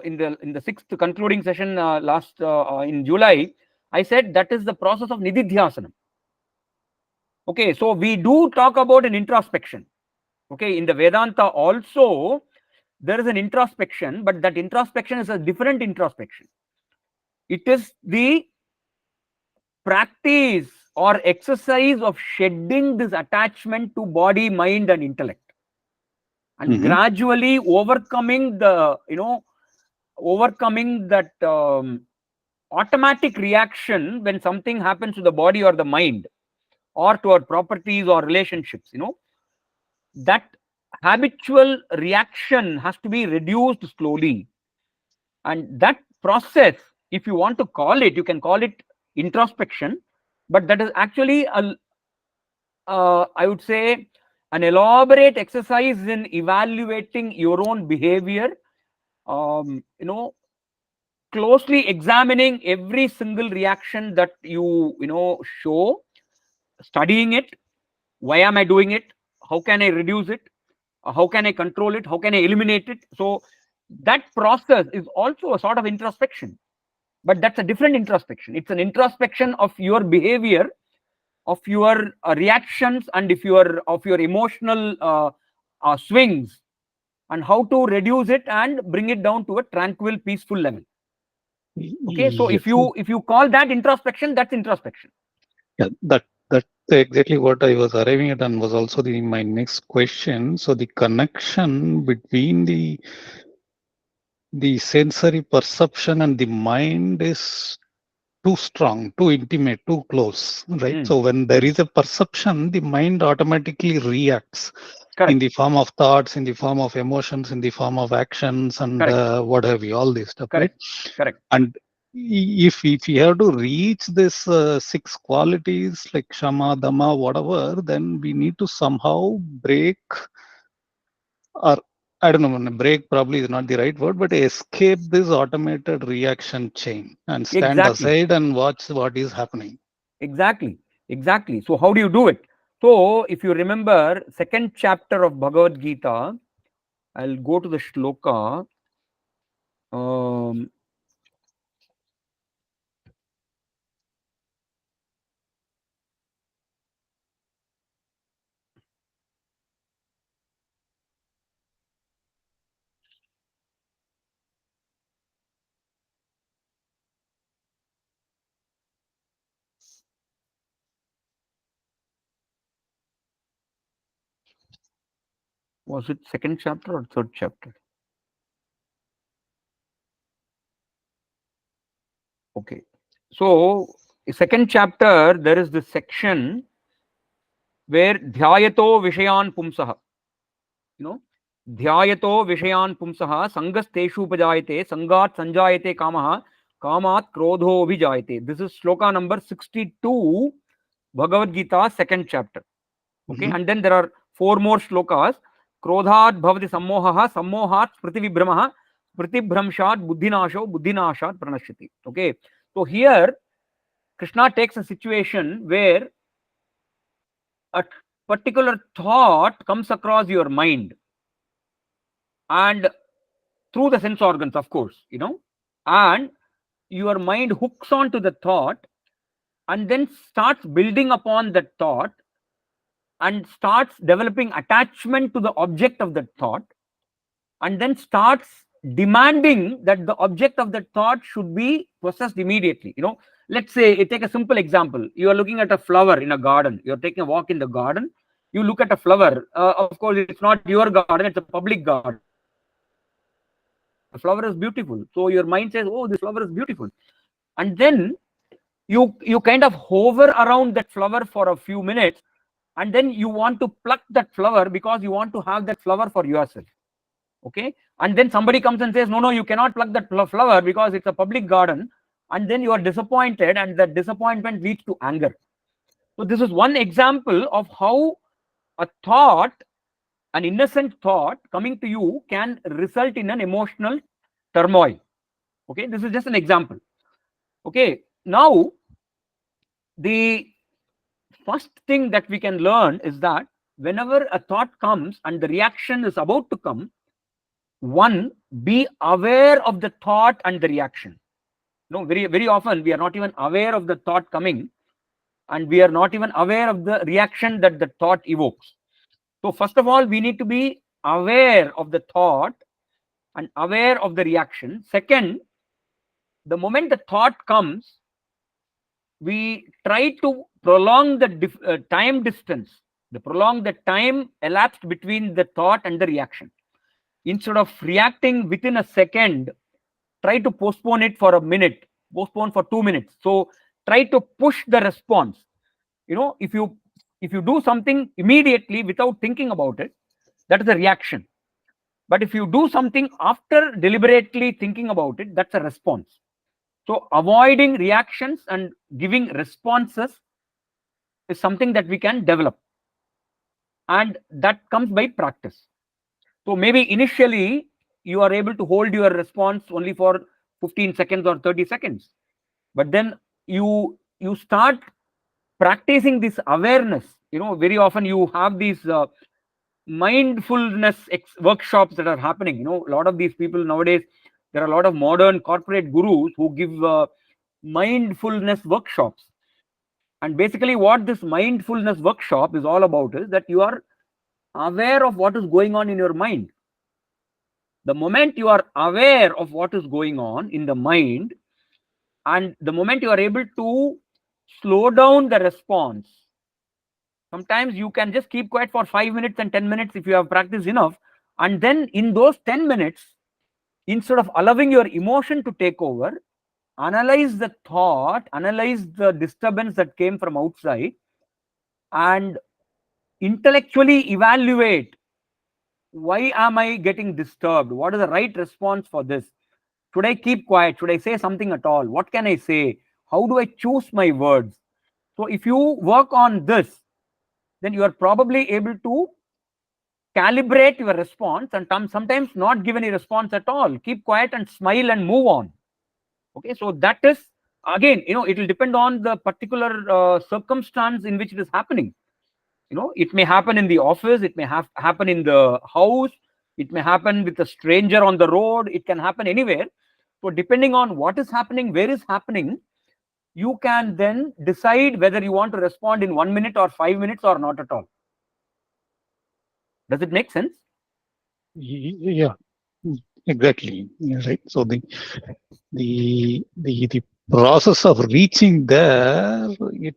in the 6th concluding session last in July. I said that is the process of nididhyasanam. Okay, so we do talk about an introspection. Okay, in the Vedanta also there is an introspection, but that introspection is a different introspection. It is the practice or exercise of shedding this attachment to body, mind, and intellect, and gradually overcoming the overcoming that automatic reaction when something happens to the body or the mind, or to our properties or relationships. That habitual reaction has to be reduced slowly, and that process, if you want to call it, you can call it introspection, but that is actually I would say an elaborate exercise in evaluating your own behavior, closely examining every single reaction that you show, studying it. Why am I doing it? How can I reduce it? How can I control it? How can I eliminate it? So that process is also a sort of introspection, but that's a different introspection. It's an introspection of your behavior, of your reactions, and of your emotional swings, and how to reduce it and bring it down to a tranquil, peaceful level. Okay, so if you call that introspection, that's introspection. Yeah, that's exactly what I was arriving at, and was also my next question. So the connection between the sensory perception and the mind is too strong, too intimate, too close, right? So when there is a perception, the mind automatically reacts. Correct. In the form of thoughts, in the form of emotions, in the form of actions, and what have you, all this stuff, Correct. right? Correct. And if you have to reach this 6 qualities like Shama, Dhamma, whatever, then we need to somehow break, or I don't know, break probably is not the right word, but escape this automated reaction chain and stand aside and watch what is happening. Exactly. So how do you do it? So if you remember, 2nd chapter of Bhagavad Gita, I'll go to the shloka. Was it second chapter or third chapter? Okay. So, second chapter, there is this section where dhyayato vishayan pumsaha. You know, dhyayato vishayan pumsaha sangasteshu upajayate sangat sanjayate kamaha kamat krodho vijayate. This is shloka number 62, Bhagavad Gita, second chapter. Okay, and then there are 4 more shlokas. Krodhat bhavati sammohaha, sammohat prativibhramaha, pratibhramshat buddhinasho, buddhinashat pranashyati. Okay, so here Krishna takes a situation where a particular thought comes across your mind, and through the sense organs, of course, and your mind hooks on to the thought and then starts building upon that thought and starts developing attachment to the object of that thought, and then starts demanding that the object of that thought should be possessed immediately. Let's say, take a simple example. You are looking at a flower in a garden. You're taking a walk in the garden. You look at a flower. Of course, it's not your garden, it's a public garden. The flower is beautiful. So your mind says, oh, this flower is beautiful. And then you kind of hover around that flower for a few minutes, and then you want to pluck that flower because you want to have that flower for yourself. Okay, and then somebody comes and says, no, you cannot pluck that flower because it's a public garden, and then you are disappointed, and that disappointment leads to anger. So this is one example of how a thought, an innocent thought coming to you, can result in an emotional turmoil. Okay, this is just an example. Okay, now the first thing that we can learn is that whenever a thought comes and the reaction is about to come, one, be aware of the thought and the reaction. Very, very often we are not even aware of the thought coming, and we are not even aware of the reaction that the thought evokes. So first of all, we need to be aware of the thought and aware of the reaction. Second, the moment the thought comes, we try to prolong the time distance, prolong the time elapsed between the thought and the reaction. Instead of reacting within a second, try to postpone it for a minute, postpone for 2 minutes. So try to push the response. If you do something immediately without thinking about it, that is a reaction. But if you do something after deliberately thinking about it, that's a response. So avoiding reactions and giving responses is something that we can develop, and that comes by practice. So maybe initially you are able to hold your response only for 15 seconds or 30 seconds, but then you start practicing this awareness. Very often you have these mindfulness workshops that are happening. A lot of these people nowadays, there are a lot of modern corporate gurus who give mindfulness workshops. And basically what this mindfulness workshop is all about is that you are aware of what is going on in your mind. The moment you are aware of what is going on in the mind, and the moment you are able to slow down the response, sometimes you can just keep quiet for 5 minutes and 10 minutes if you have practiced enough, and then in those 10 minutes, instead of allowing your emotion to take over, analyze the thought, analyze the disturbance that came from outside, and intellectually evaluate, why am I getting disturbed? What is the right response for this? Should I keep quiet? Should I say something at all? What can I say? How do I choose my words? So if you work on this, then you are probably able to calibrate your response, and sometimes not give any response at all. Keep quiet and smile and move on. Okay, so that is, again, it will depend on the particular circumstance in which it is happening. It may happen in the office, it may happen in the house, It may happen with a stranger on the road. It can happen anywhere. So depending on what is happening, where is happening, you can then decide whether you want to respond in 1 minute or 5 minutes or not at all. Does it make sense? Yeah, exactly. Yeah, right. So the process of reaching there, it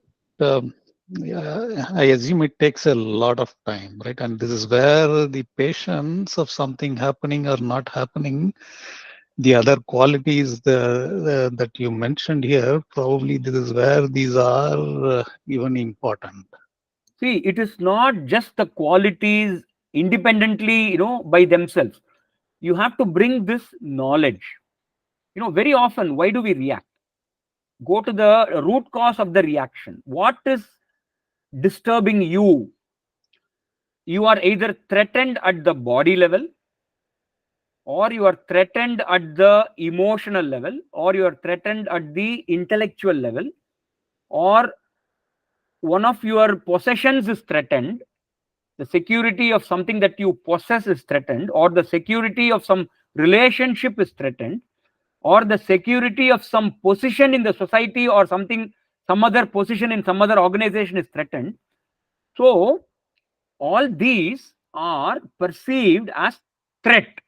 yeah, I assume it takes a lot of time, right? And this is where the patience of something happening or not happening, the other qualities that you mentioned here, probably this is where these are even important. See, it is not just the qualities independently, by themselves. You have to bring this knowledge. Very often, why do we react? Go to the root cause of the reaction. What is disturbing you? You are either threatened at the body level, or you are threatened at the emotional level, or you are threatened at the intellectual level, or one of your possessions is threatened. The security of something that you possess is threatened, or the security of some relationship is threatened, or the security of some position in the society or something, some other position in some other organization is threatened. So all these are perceived as threat,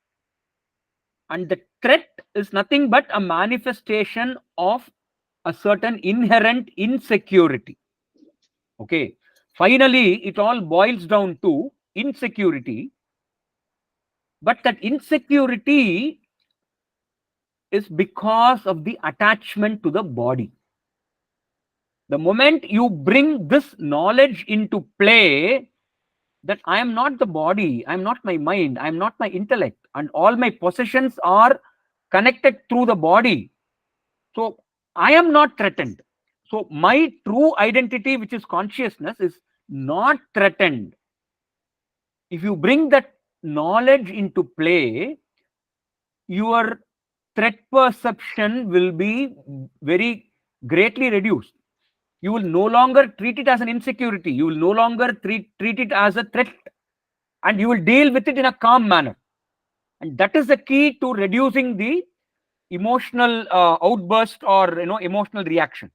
and the threat is nothing but a manifestation of a certain inherent insecurity. Okay, finally it all boils down to insecurity, but that insecurity is because of the attachment to the body. The moment you bring this knowledge into play, that I am not the body, I am not my mind, I am not my intellect, and all my possessions are connected through the body. So I am not threatened. So my true identity, which is consciousness, is not threatened. If you bring that knowledge into play, your threat perception will be very greatly reduced. You will no longer treat it as an insecurity. You will no longer treat it as a threat, and you will deal with it in a calm manner. And that is the key to reducing the emotional outburst or emotional reaction.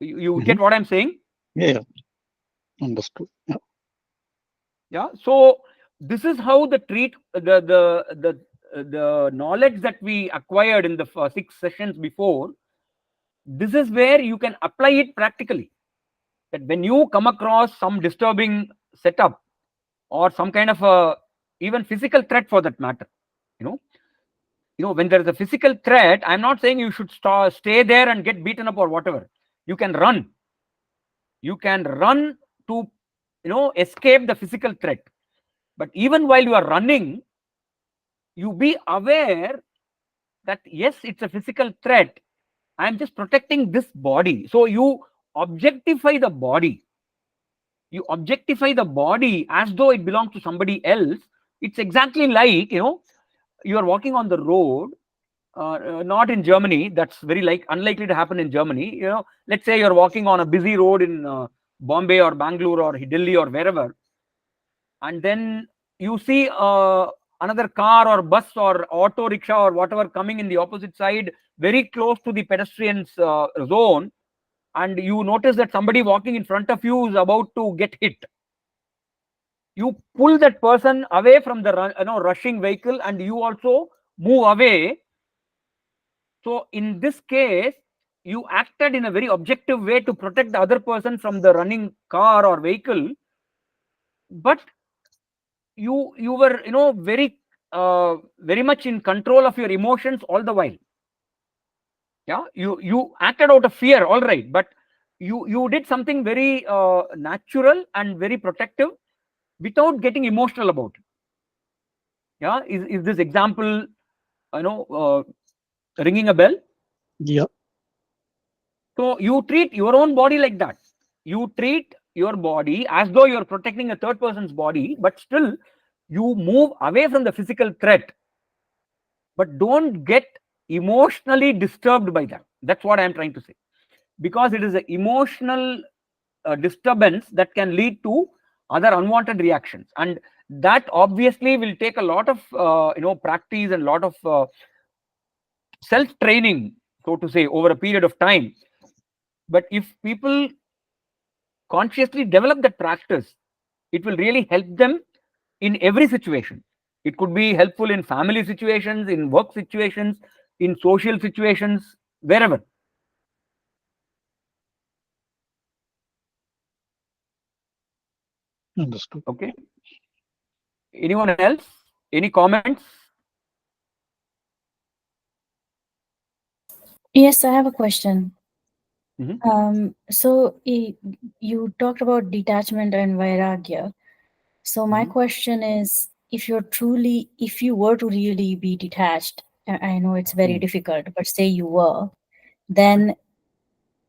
You get what I'm saying? Yeah, understood. Yeah. So this is how the knowledge that we acquired in the 6 sessions before. This is where you can apply it practically. That when you come across some disturbing setup or some kind of a even physical threat for that matter, when there is a physical threat, I'm not saying you should stay there and get beaten up or whatever. You can run. You can run to escape the physical threat. But even while you are running, you be aware that yes, it's a physical threat. I'm just protecting this body. So you objectify the body. You objectify the body as though it belongs to somebody else. It's exactly like you are walking on the road. Not in Germany. That's very unlikely to happen in Germany. Let's say you're walking on a busy road in Bombay or Bangalore or Delhi or wherever, and then you see another car or bus or auto rickshaw or whatever coming in the opposite side, very close to the pedestrians zone, and you notice that somebody walking in front of you is about to get hit. You pull that person away from the rushing vehicle, and you also move away. So in this case, you acted in a very objective way to protect the other person from the running car or vehicle, but you were very much in control of your emotions all the while. Yeah, you acted out of fear, all right, but you did something very natural and very protective without getting emotional about it. Yeah, is this example ringing a bell? Yeah. So you treat your own body like that. You treat your body as though you're protecting a third person's body, but still you move away from the physical threat. But don't get emotionally disturbed by that. That's what I'm trying to say. Because it is an emotional disturbance that can lead to other unwanted reactions. And that obviously will take a lot of practice and a lot of self training, so to say, over a period of time. But if people consciously develop that practice, it will really help them in every situation. It could be helpful in family situations, in work situations, in social situations, wherever. Understood. Okay. Anyone else? Any comments? Yes, I have a question. Mhm. So you talked about detachment and vairagya. So my Mhm. question is, if you were to really be detached, I know it's very Mm. difficult, but say you were, then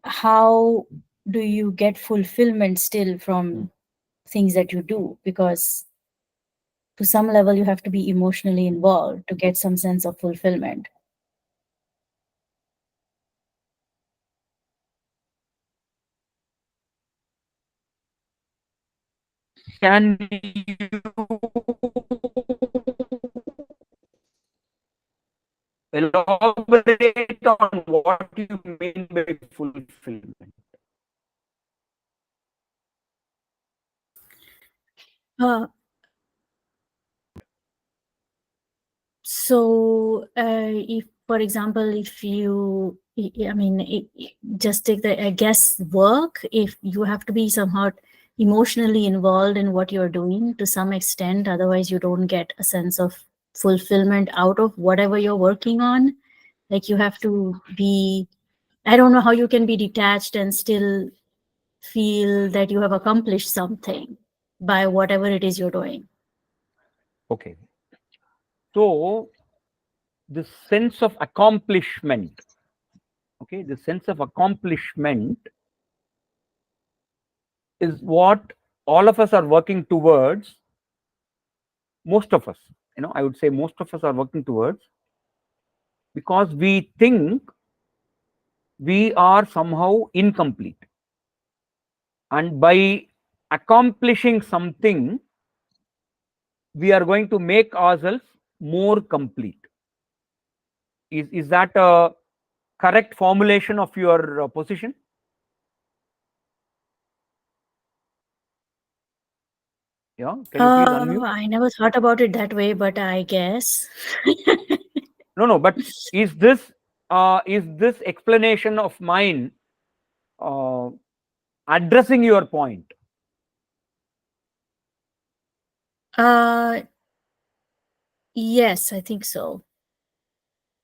how do you get fulfillment still from Mm. things that you do? Because to some level, you have to be emotionally involved to get some sense of fulfillment. Can you elaborate on what you mean by fulfillment? Uh, So, if, for example, if you, I mean, just take the, I guess, work, if you have to be somehow emotionally involved in what you're doing to some extent, otherwise, you don't get a sense of fulfillment out of whatever you're working on. Like, you have to be, I don't know how you can be detached and still feel that you have accomplished something by whatever it is you're doing. Okay. So, the sense of accomplishment, okay, the sense of accomplishment is what all of us are working towards. Most of us, I would say most of us are working towards, because we think we are somehow incomplete. And by accomplishing something, we are going to make ourselves more complete. Is that a correct formulation of your position? Yeah, can you please unmute? I never thought about it that way, but I guess. No, but is this explanation of mine uh, addressing your point? Uh, yes, I think so.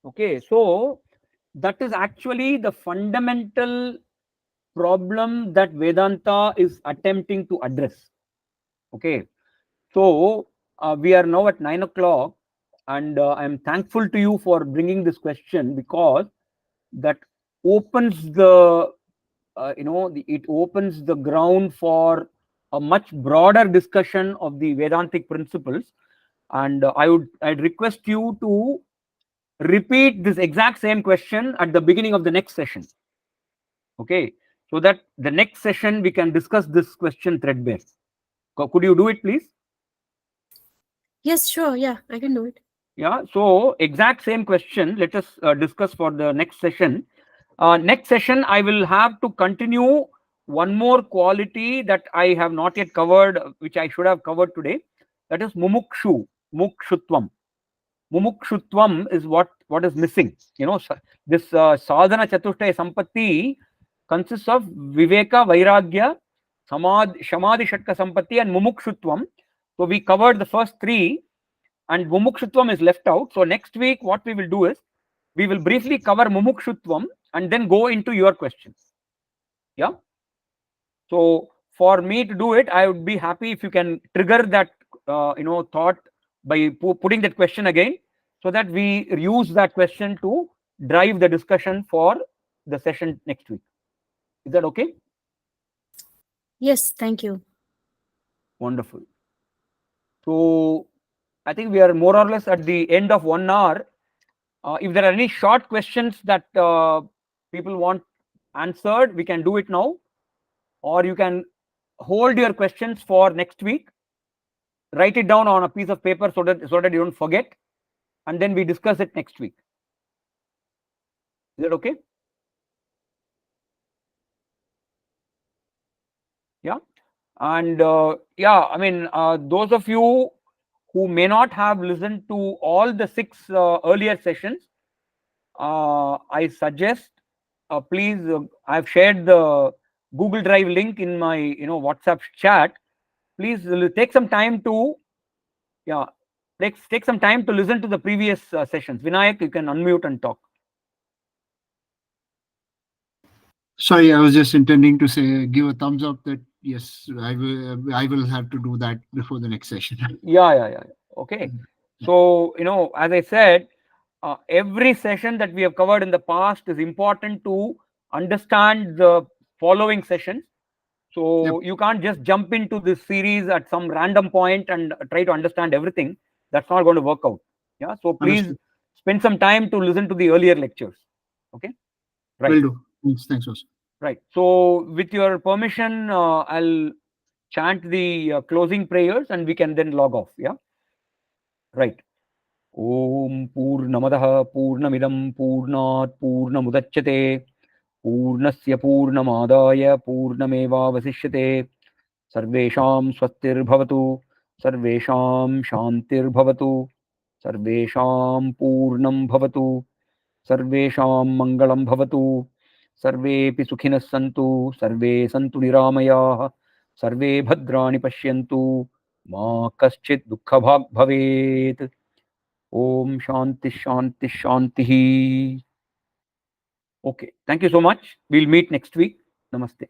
Okay, so that is actually the fundamental problem that Vedanta is attempting to address. Okay, so we are now at 9 o'clock, and I'm thankful to you for bringing this question, because that opens it opens the ground for a much broader discussion of the Vedantic principles. And I'd request you to repeat this exact same question at the beginning of the next session. Okay, so that the next session we can discuss this question threadbare. Could you do it, please? Yes, sure. Yeah, I can do it. Yeah, so exact same question. Let us discuss for the next session. Next session, I will have to continue one more quality that I have not yet covered, which I should have covered today. That is mukshutvam. Mumukshutvam is what is missing. This sadhana chatushtaya sampatti consists of viveka, vairagya, samadhi shatka sampatti, and mumukshutvam. So we covered the first three, and mumukshutvam is left out. So next week, what we will do is we will briefly cover mumukshutvam and then go into your questions. Yeah. So for me to do it, I would be happy if you can trigger that thought by putting that question again, so that we use that question to drive the discussion for the session next week. Is that okay? Yes, thank you. Wonderful. So I think we are more or less at the end of 1 hour. If there are any short questions that people want answered, we can do it now, or you can hold your questions for next week. write it down on a piece of paper so that you don't forget, and then we discuss it next week. Is that okay? Yeah. And yeah, I mean, those of you who may not have listened to all the 6 earlier sessions, I suggest, please, I've shared the Google Drive link in my WhatsApp chat. Please take some time to take some time to listen to the previous sessions. Vinayak, you can unmute and talk. Sorry, I was just intending to say, give a thumbs up that yes, I will have to do that before the next session. Yeah. Okay. So, as I said, every session that we have covered in the past is important to understand the following sessions. So you can't just jump into this series at some random point and try to understand everything. That's not going to work out. Yeah. So please Understood. spend some time to listen to the earlier lectures. Okay. Right. Will do. Thanks also. Right. So with your permission, I'll chant the closing prayers and we can then log off. Yeah. Right. Om Purnamadaha Purnamidam Purnat Purnamudachyate Purnasya Purnamadaya Purnameva Vasishyate Sarvesham Swastirbhavatu Sarvesham Shantirbhavatu Sarvesham Purnam Bhavatu Sarvesham Mangalam Bhavatu Sarvepi Sukhinas Santu Sarve Santu Niramayah Sarve Bhadrani Pashyantu Ma Kaschit Dukkha Bhag Bhavet. Om Shanti Shanti Shanti. Okay. Thank you so much. We'll meet next week. Namaste.